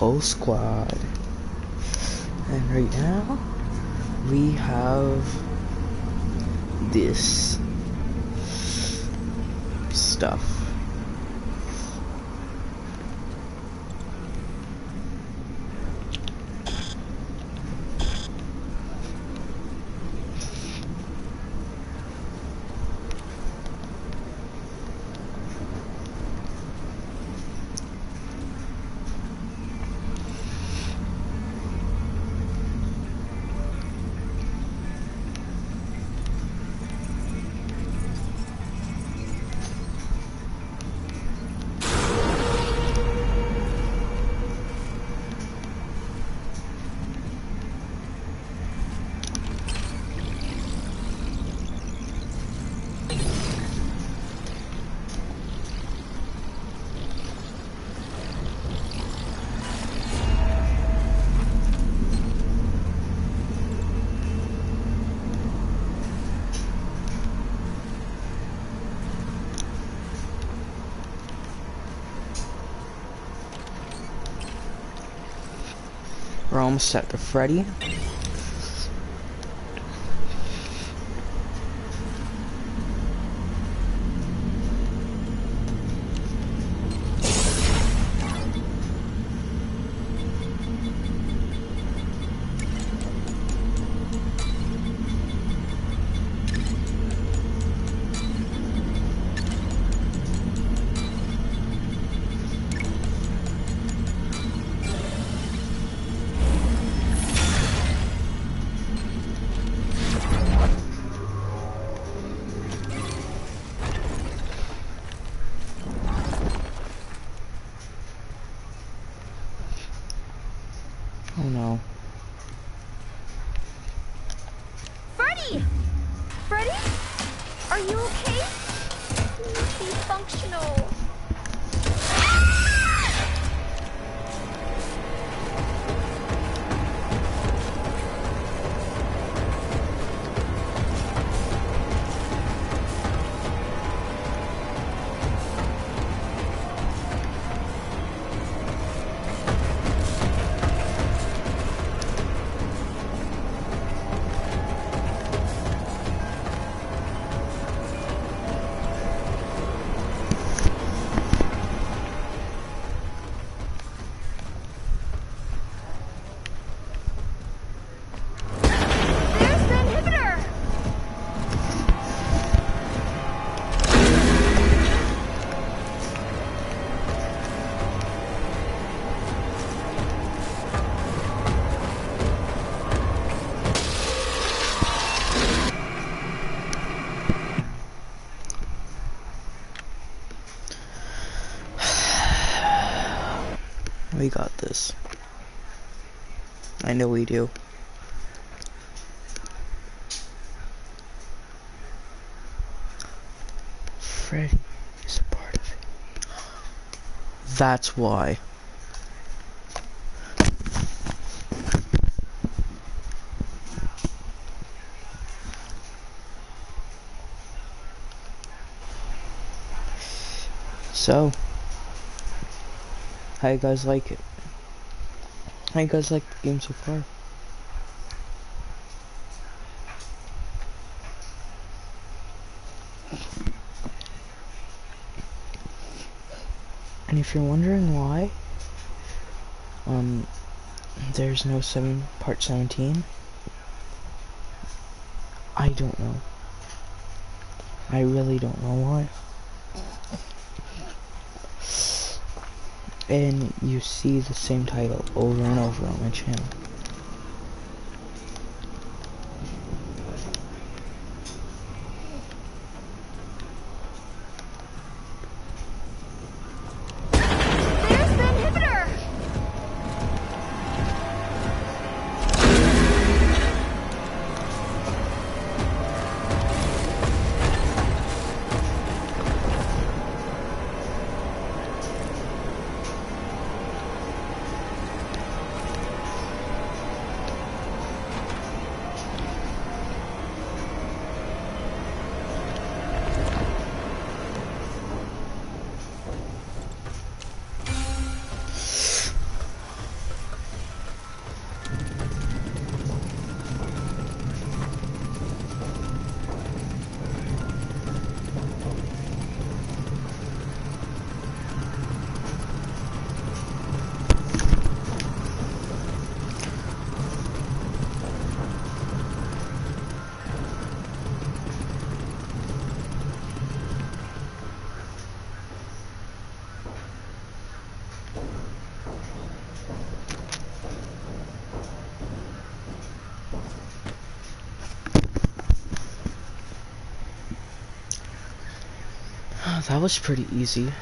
Whole squad. And right now, we have this stuff. We're almost set to Freddy. Oh no. Freddy! Freddy? Are you okay? Please be functional. We got this. I know we do. Freddy is a part of it. That's why. So, how you guys like it? How you guys like the game so far? And if you're wondering why, there's no part 17, I don't know. I really don't know why. And you see the same title over and over on my channel. There's the inhibitor! That was pretty easy.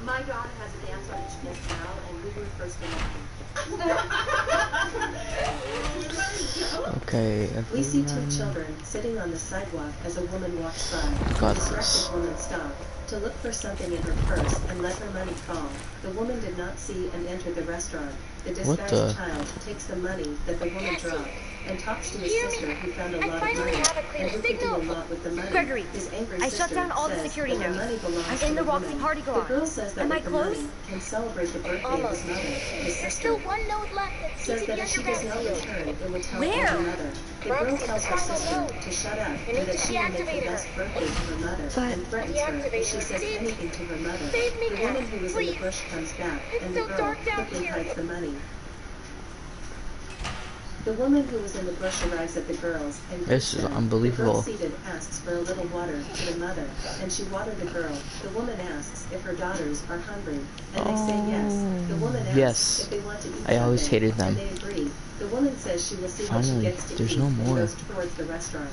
My daughter has a dance audition just now, and we were first in line. Okay, We see two children sitting on the sidewalk as a woman walks by. Got The this. distracted woman stopped to look for something in her purse and let her money fall. The woman did not see and entered the restaurant. The What disguised the? child takes the money that the woman dropped and talks to his sister who found a lot of money and who could do a lot with the money. Gregory, His angry I sister shut down all the says security that the now. money belongs I'm to in the Roxy woman. party The garage. girl says that Am I with the close? money can celebrate the birthday of his mother, his sister. Still one note left. Says that if she does not return, it will tell Where? her mother. The girl tells her sister to shut up and that she will make the best birthday to her mother and threatens her if she says anything to her mother. The woman who was in the bush comes back and the girl quickly hides the money. The woman who was in the bush arrives at the girls and This is them. unbelievable. The girl seated asks for a little water to the mother, and she watered the girl. The woman asks if her daughters are hungry, and they say yes. The woman asks Yes. if they want to eat I always something, hated them. and they agree. The woman says she will see what she Finally, gets to there's eat no and more. goes towards the restaurant.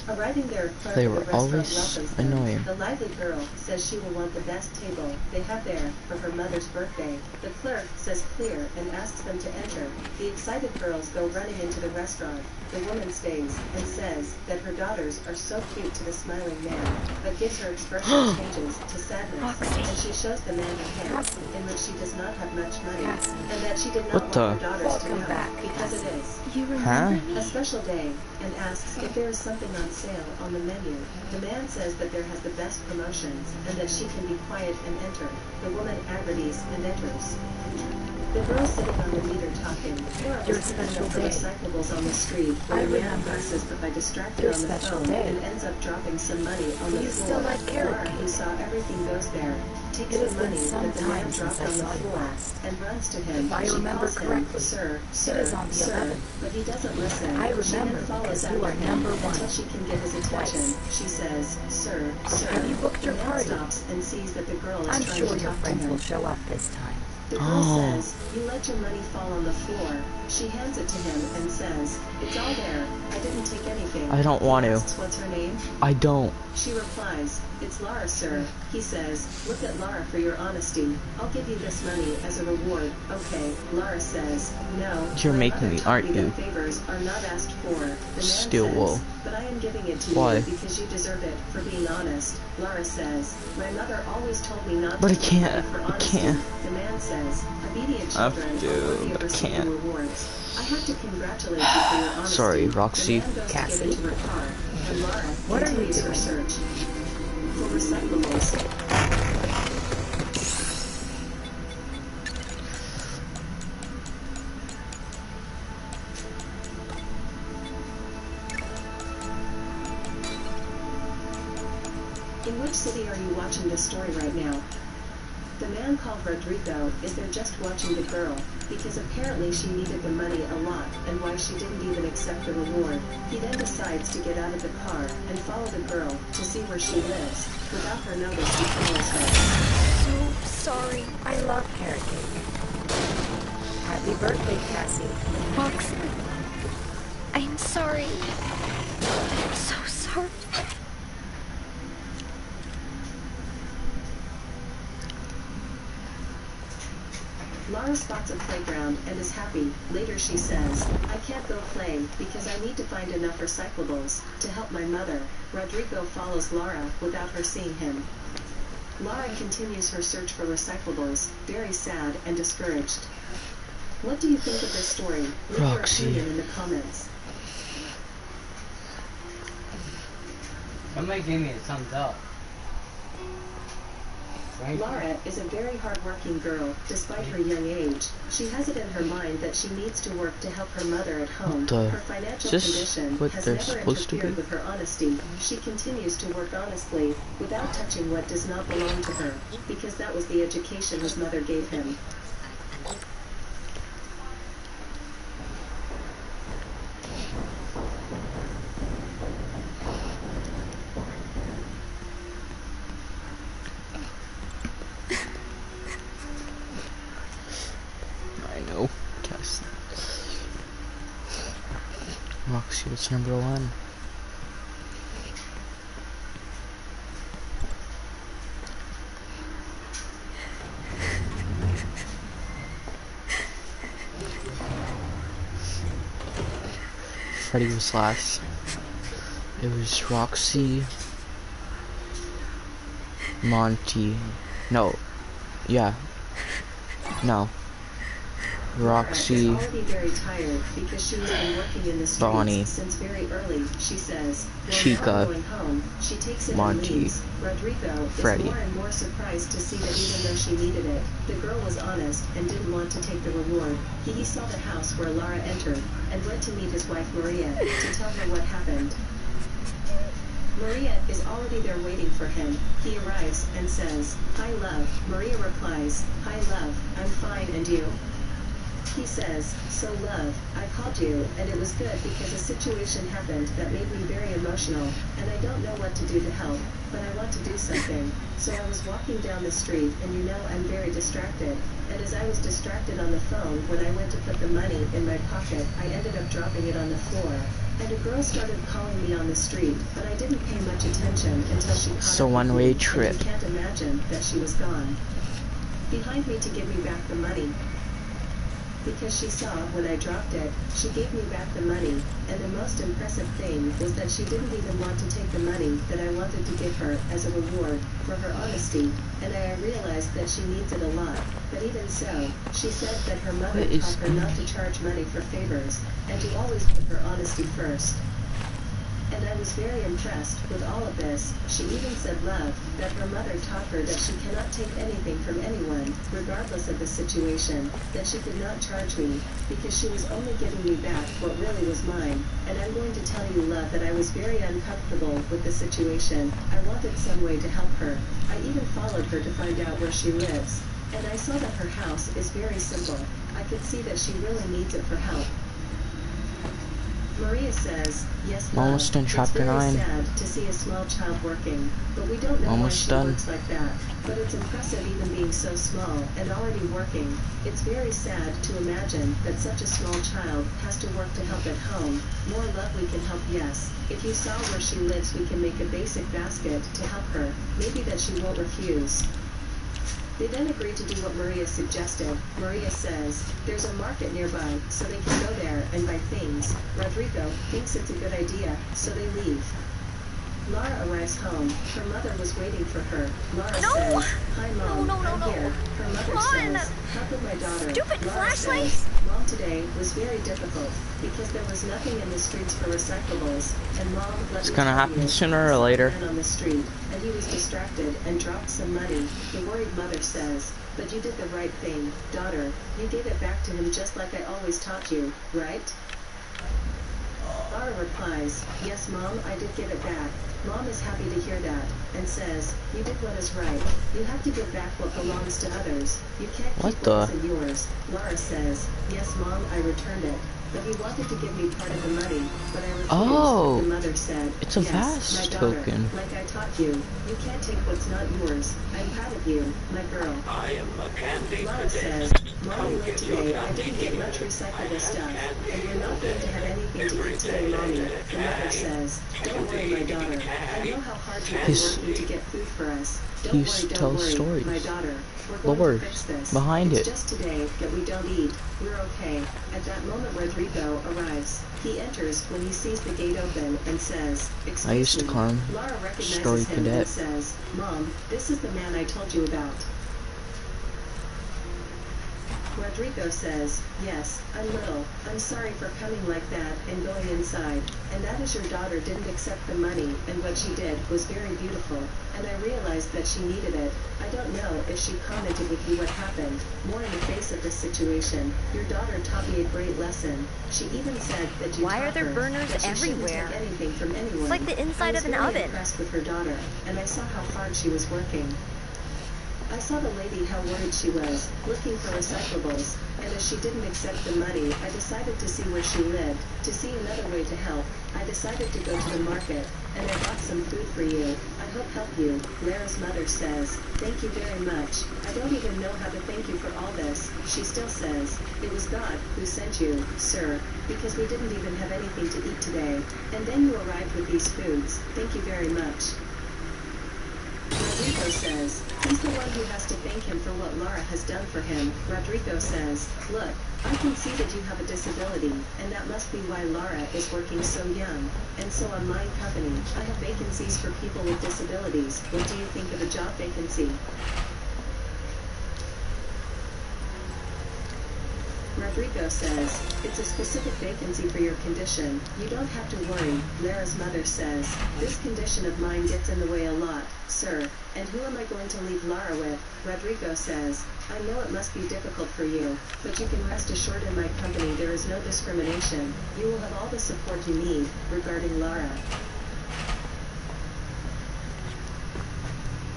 Arriving there, clerk They at were the restaurant always welcomes them. annoying. The lively girl says she will want the best table they have there for her mother's birthday. The clerk says clear and asks them to enter. The excited girls go running into the restaurant. The woman stays and says that her daughters are so cute to the smiling man, but gives her expression changes to sadness, and she shows the man her hand, in which she does not have much money, and that she did not What want the? her daughters to know, because it is a special day, and asks if there is something on sale on the menu. The man says that there has the best promotions, and that she can be quiet and enter. The woman agrees and enters. The girl sitting on the meter talking. Your special day. Recyclables on the street when a man passes by distracted on the phone and ends up dropping some money on the floor. Laura, who saw everything goes there, takes the money that the man dropped on the floor and runs to him. She calls him, sir, sir, sir, but he doesn't listen. She then follows after him until she can get his attention. She says, sir, sir. Have you booked your The man party? stops and sees that the girl is I'm trying sure to your talk to friends him. will show up this time. The girl says, you let your money fall on the floor. She hands it to him and says, it's all there. I didn't take anything. I don't want He to. asks what's her name? I don't. She replies, it's Laura, sir. He says, look at Laura for your honesty. I'll give you this money as a reward. Okay, Laura says, no. You're my making mother me, told aren't me that you? favors are not asked for. The man Still says, will. but I am giving it to Why? you because you deserve it for being honest. Laura says, my mother always told me not But to I give can't. money for I honesty. can't. The man says, obedient I children do, are worthy but of I receiving can't. rewards. I have to congratulate you for your honesty. Sorry, Roxy. The man goes to Cassie? get into her car, and Laura What are you continues her doing? search for recyclables. In which city are you watching this story right now? The man called Rodrigo is there just watching the girl, because apparently she needed the money a lot and why she didn't even accept the reward. He then decides to get out of the car and follow the girl to see where she lives. Without her notice, he follows her. So sorry. I love carrot cake. Happy birthday, Cassie. Roxy. I'm sorry. I'm so sorry. Laura spots a playground and is happy. Later she says, I can't go play because I need to find enough recyclables to help my mother. Rodrigo follows Laura without her seeing him. Laura continues her search for recyclables, very sad and discouraged. What do you think of this story? Leave your Roxy. opinion in the comments. Somebody gave me a thumbs up. Laura is a very hard-working girl, despite her young age. She has it in her mind that she needs to work to help her mother at home. Her financial condition has never interfered with her honesty. She continues to work honestly, without touching what does not belong to her, because that was the education his mother gave him. Roxy, what's number 1? Freddie was last. It was Roxy, Monty. No. Yeah. No. Roxy, is already very tired because she has been working in the streets Bonnie, since very early. She says, Chica, going home, she takes it Monty, and leaves. Rodrigo Freddie. is more and more surprised to see that even though she needed it, the girl was honest and didn't want to take the reward. He saw the house where Lara entered and went to meet his wife Maria to tell her what happened. Maria is already there waiting for him. He arrives and says, "Hi, love." Maria replies, "Hi, love, I'm fine, and you?" He says, "So love, I called you, and it was good because a situation happened that made me very emotional, and I don't know what to do to help, but I want to do something. So I was walking down the street, and you know I'm very distracted, and as I was distracted on the phone, when I went to put the money in my pocket, I ended up dropping it on the floor. And a girl started calling me on the street, but I didn't pay much attention until she caught It's a up with one-way me, trip. and you can't imagine that she was gone. Behind me to give me back the money. Because she saw when I dropped it, she gave me back the money, and the most impressive thing was that she didn't even want to take the money that I wanted to give her as a reward for her honesty, and I realized that she needs it a lot, but even so, she said that her mother taught her not to charge money for favors, and to always put her honesty first. And I was very impressed with all of this. She even said, love, that her mother taught her that she cannot take anything from anyone, regardless of the situation, that she could not charge me, because she was only giving me back what really was mine. And I'm going to tell you, love, that I was very uncomfortable with the situation. I wanted some way to help her. I even followed her to find out where she lives. And I saw that her house is very simple. I could see that she really needs it for help. Maria says, yes, love, almost done chapter 9. It's very sad to see a small child working, but we don't know Almost why she done. works like that. But it's impressive even being so small and already working. It's very sad to imagine that such a small child has to work to help at home. More love we can help, yes. If you saw where she lives, we can make a basic basket to help her. Maybe that she won't refuse. They then agree to do what Maria suggested. Maria says, there's a market nearby, so they can go there and buy things. Rodrigo thinks it's a good idea, so they leave. Lara arrives home. Her mother was waiting for her. Lara says, hi, Mom, I'm here. Her mother says, how could my daughter? Stupid Lara flashlight! says, Mom, today was very difficult, because there was nothing in the streets for recyclables, and Mom let It's me gonna tell happen you, sooner or some later. man on the street, and he was distracted and dropped some money. The worried mother says, but you did the right thing, daughter. You gave it back to him just like I always taught you, right? Lara replies, yes, Mom, I did give it back. Mom is happy to hear that, and says, you did what is right. You have to give back what belongs to others. You can't keep what isn't yours. Lara says, yes, Mom, I returned it. But he wanted to give me part of the money, but I refused. Oh, the mother said, it's a yes, vast my daughter, token. like I taught you, you can't take what's not yours. I'm proud of you, my girl. I am a candy Lara says, Mommy, look today, I didn't get much recyclable stuff, and we're not going to have anything to eat today, Mommy. The mother says, don't worry, my daughter. I know how hard you've been working to get food for us. He used to tell stories. My daughter. We're going to fix this. Behind It's it. just today that we don't eat. We're okay. At that moment, Rodrigo arrives. He enters when he sees the gate open and says, excuse I used to me. call him Lara recognizes Story him Cadet. and says, Mom, this is the man I told you about. Rodrigo says, yes, I'm little. I'm sorry for coming like that and going inside. And that is your daughter didn't accept the money, and what she did was very beautiful. And I realized that she needed it. I don't know if she commented with you what happened. More in the face of this situation, your daughter taught me a great lesson. She even said that you Why taught are there her burners that she everywhere? shouldn't take anything from anyone. It's like the inside of an I was very oven. impressed with her daughter, and I saw how hard she was working. I saw the lady how worried she was, looking for recyclables, and as she didn't accept the money, I decided to see where she lived. To see another way to help, I decided to go to the market, and I bought some food for you. I hope help you, Lara's mother says. Thank you very much. I don't even know how to thank you for all this. She still says, it was God who sent you, sir, because we didn't even have anything to eat today. And then you arrived with these foods. Thank you very much. Rodrigo says, he's the one who has to thank him for what Lara has done for him. Rodrigo says, look, I can see that you have a disability, and that must be why Lara is working so young. And so on my company, I have vacancies for people with disabilities. What do you think of a job vacancy? Rodrigo says, it's a specific vacancy for your condition. You don't have to worry, Lara's mother says. This condition of mine gets in the way a lot, sir. And who am I going to leave Lara with? Rodrigo says, I know it must be difficult for you, but you can rest assured in my company there is no discrimination. You will have all the support you need regarding Lara.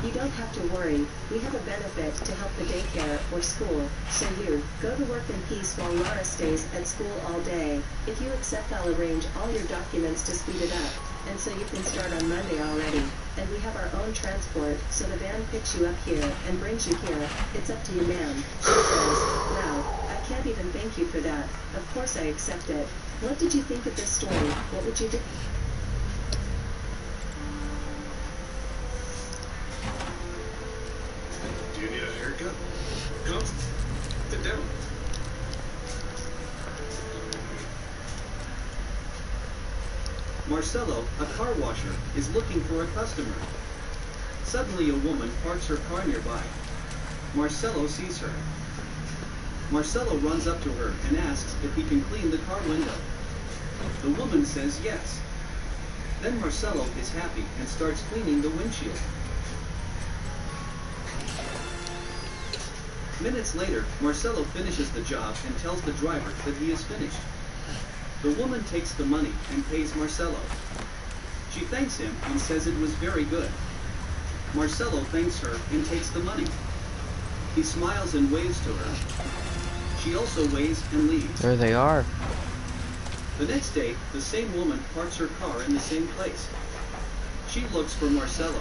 You don't have to worry, we have a benefit to help the daycare or school, so you go to work in peace while Lara stays at school all day. If you accept, I'll arrange all your documents to speed it up, and so you can start on Monday already. And we have our own transport, so the van picks you up here and brings you here. It's up to you, ma'am. She says, wow, I can't even thank you for that. Of course I accept it. What did you think of this story? What would you do? Do you need a haircut? Come, sit down. Marcelo, a car washer, is looking for a customer. Suddenly a woman parks her car nearby. Marcelo sees her. Marcelo runs up to her and asks if he can clean the car window. The woman says yes. Then Marcelo is happy and starts cleaning the windshield. Minutes later, Marcelo finishes the job and tells the driver that he is finished. The woman takes the money and pays Marcelo. She thanks him and says it was very good. Marcelo thanks her and takes the money. He smiles and waves to her. She also waves and leaves. There they are. The next day, the same woman parks her car in the same place. She looks for Marcelo.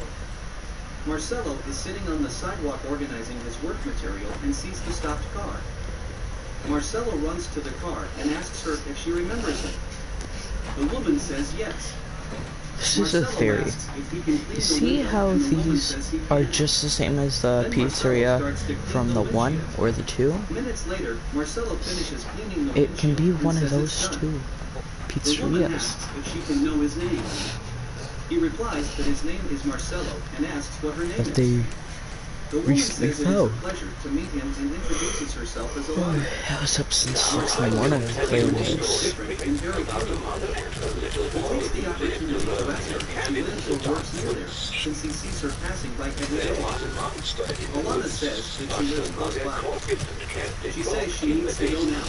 Marcelo is sitting on the sidewalk organizing his work material and sees the stopped car. Marcelo runs to the car and asks her if she remembers him. The woman says yes. This is a theory. You see how these are just the same as the pizzeria from the 1 or the 2? Minutes later, Marcelo finishes cleaning the It can be windshield one and of says those it's done. two The woman pizzerias. asks if she can know his name. He replies that his name is Marcelo and asks what her name But is. they The woman recently says it is a fell. pleasure to meet him and introduces herself as a lawyer. I was up since 6 in the morning playing this. Different and very capable. He takes the opportunity to ask her if she lives or works near there, since he sees her passing by every day. Alana says that she lives close by. She says she needs to go now.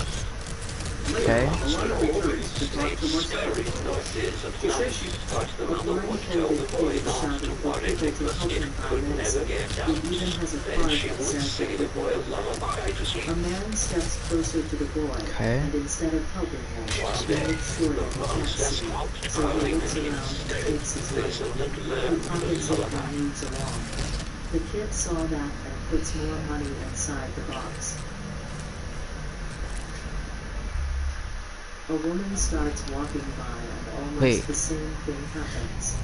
Later, Okay. Alana returns to talk to Marcelo. She says she... Lauren told the employee shouting for people to help him find this. He even has a card that says that the boy will. A man steps closer to the boy, Okay. and instead of helping him, he makes sure that he can't see. So he looks around and takes his rifle. He pockets it and moves along. The kid saw that and puts more money inside the box. A woman starts walking by and almost Wait. the same thing happens.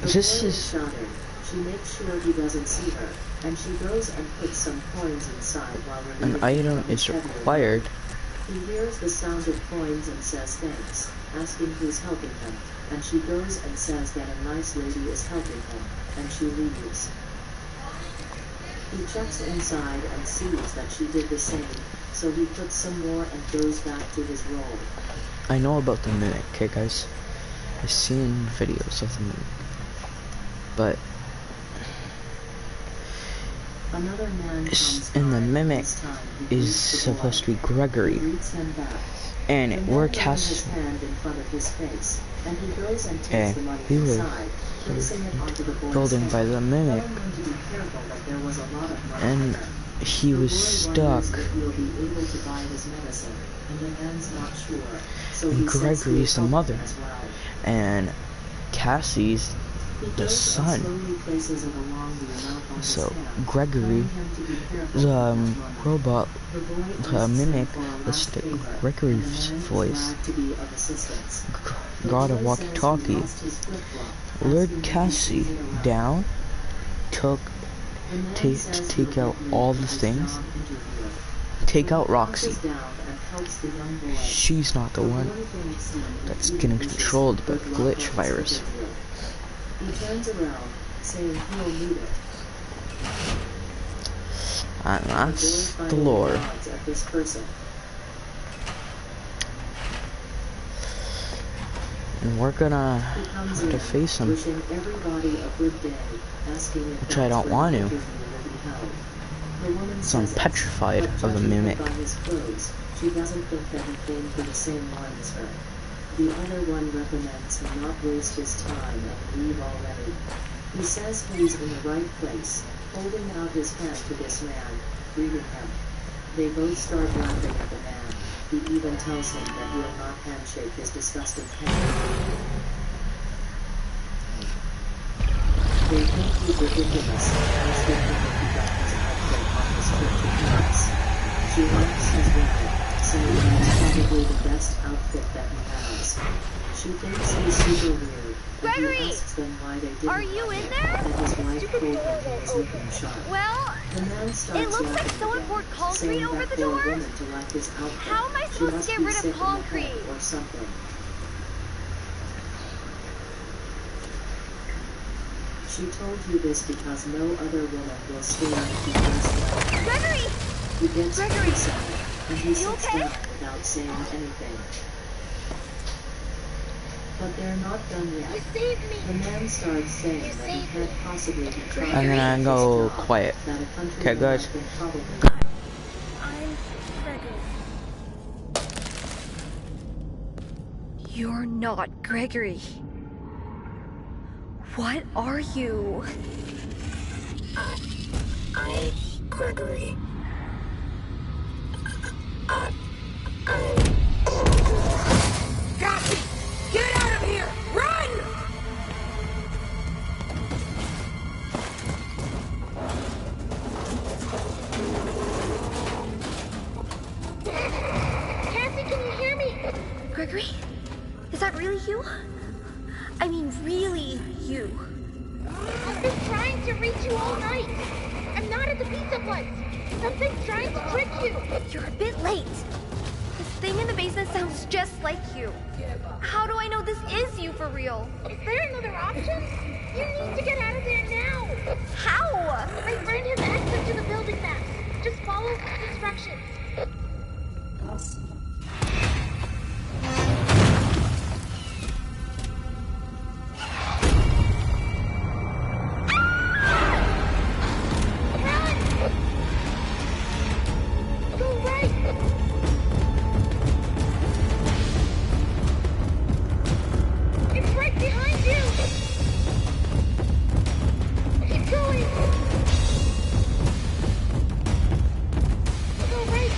The This boy is- shattered. She makes sure he doesn't see her, and she goes and puts some coins inside while An removing item from his is heavier required. load. He hears the sound of coins and says thanks, asking who's helping him, and she goes and says that a nice lady is helping him, and she leaves. He checks inside and sees that she did the same, so he puts some more and goes back to his role. I know about the mimic, okay guys? I've seen videos of the mimic. But Another man comes and the by, mimic this time he is greets the supposed boy. to be Gregory. He greets him back. And The we're man lays his cast. hand in front of his face, and he goes and takes Okay, the money we were inside, placing it onto the boy's building head, by the mimic, telling him to be careful that there was a lot of money and there. he The was boy wonders stuck. if he'll be able to buy his medicine, and the man's not sure, so And he says he Gregory's the will help mother. him as well. And Cassie's He the goes son. and slowly places it along the amount on his So hand, Gregory, telling him to be careful the with that money. robot, The boy the asks him mimic, for a the last favor, Gregory's and the man is voice, glad to be of assistance. The got a boy says he walkie-talkie, lost his flip-flop, lured asking if he Cassie sees it around. down, took The man to says take he'll out get all leave the for his things, job interview. take When out he Roxy. crouches down and helps the young boy, She's not the the one boy thanks him that's and getting wishes controlled by good the luck glitch on his virus. interview. He turns around, saying he'll need it. And The boy that's the finally lore. nods at this person. And we're gonna He comes have to in, face him. wishing everybody a good day, asking if Which I that's don't where want the to. interview will be held. The woman So I'm says it, petrified but of the judging him mimic. by his clothes, she doesn't think that he came for the same one as her. The other one recommends he not waste his time and leave already. He says he's in the right place, holding out his hand to this man, greeting him. They both start laughing at the man. He even tells him that he'll not handshake his disgusting hand. They think he's ridiculous, as they think that he got his outfit on his trip to Paris. She laughs as well, saying it's probably the best outfit that he has. She thinks he's super weird, and Gregory! he asks them why they didn't Are you like in it, there? that his wife told him he was looking sharp. Well, The man starts it looks like laughing someone again, poured concrete saying over that the for a door. woman to like his outfit, How am I she supposed to must get be rid sick of in the head concrete? or something. She told you this because no other woman will stand if he dressed like that. Gregory! He gets Gregory! pretty sad, and he You sits okay? down without saying anything. But they're not done You yet. saved The me! man starts saying You that he saved can't me. possibly be trying And then to I get go this job, quiet. that a country Okay, guys. can probably I'm Gregory. You're not Gregory. What are you? I'm Gregory. Cassie! Get out of here! Run! Cassie, can you hear me? Gregory? Is that really you? I mean, really you. I've been trying to reach you all night. I'm not at the pizza place. Something's trying to trick you. You're a bit late. This thing in the basement sounds just like you. How do I know this is you for real? Is there another option? You need to get out of there now. How? My friend has access to the building map. Just follow the instructions. Go right. It's right behind you. Keep going. Go right.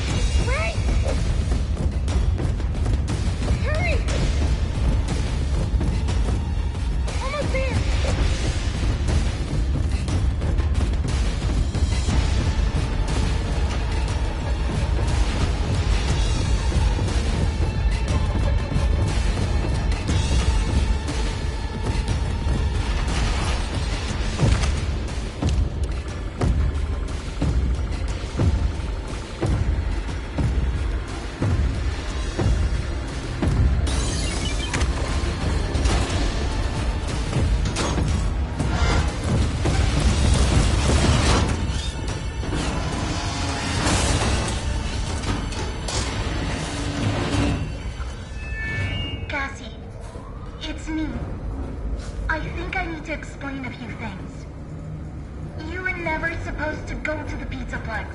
never supposed to go to the Pizzaplex.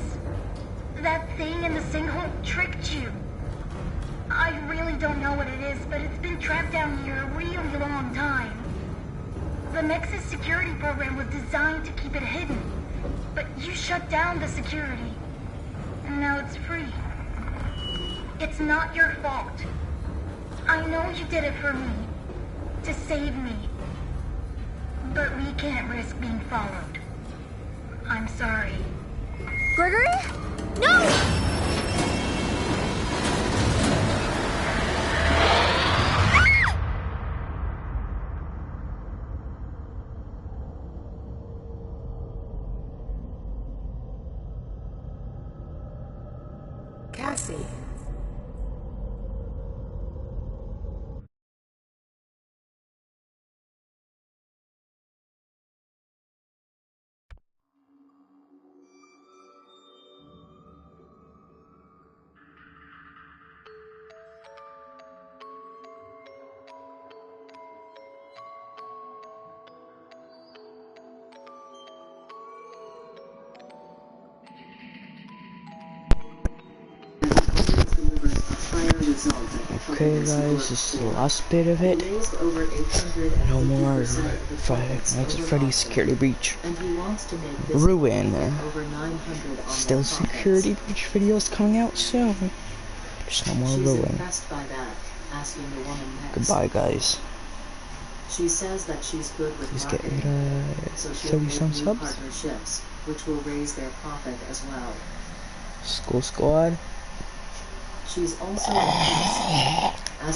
That thing in the sinkhole tricked you. I really don't know what it is, but it's been trapped down here a really long time. The Nexus security program was designed to keep it hidden, but you shut down the security, and now it's free. It's not your fault. I know you did it for me, to save me, but we can't risk being followed. I'm sorry. Gregory? No! Cassie. Okay guys, this is the last bit of it. No more Five Nights at Freddy's Security Breach. Ruin. Still Security Breach videos coming out soon. There's no more Ruin. Goodbye guys. She says that she's good with Please marketing, get so she'll 30 some make new subs. partnerships, which will raise their profit as well. School Squad. She's also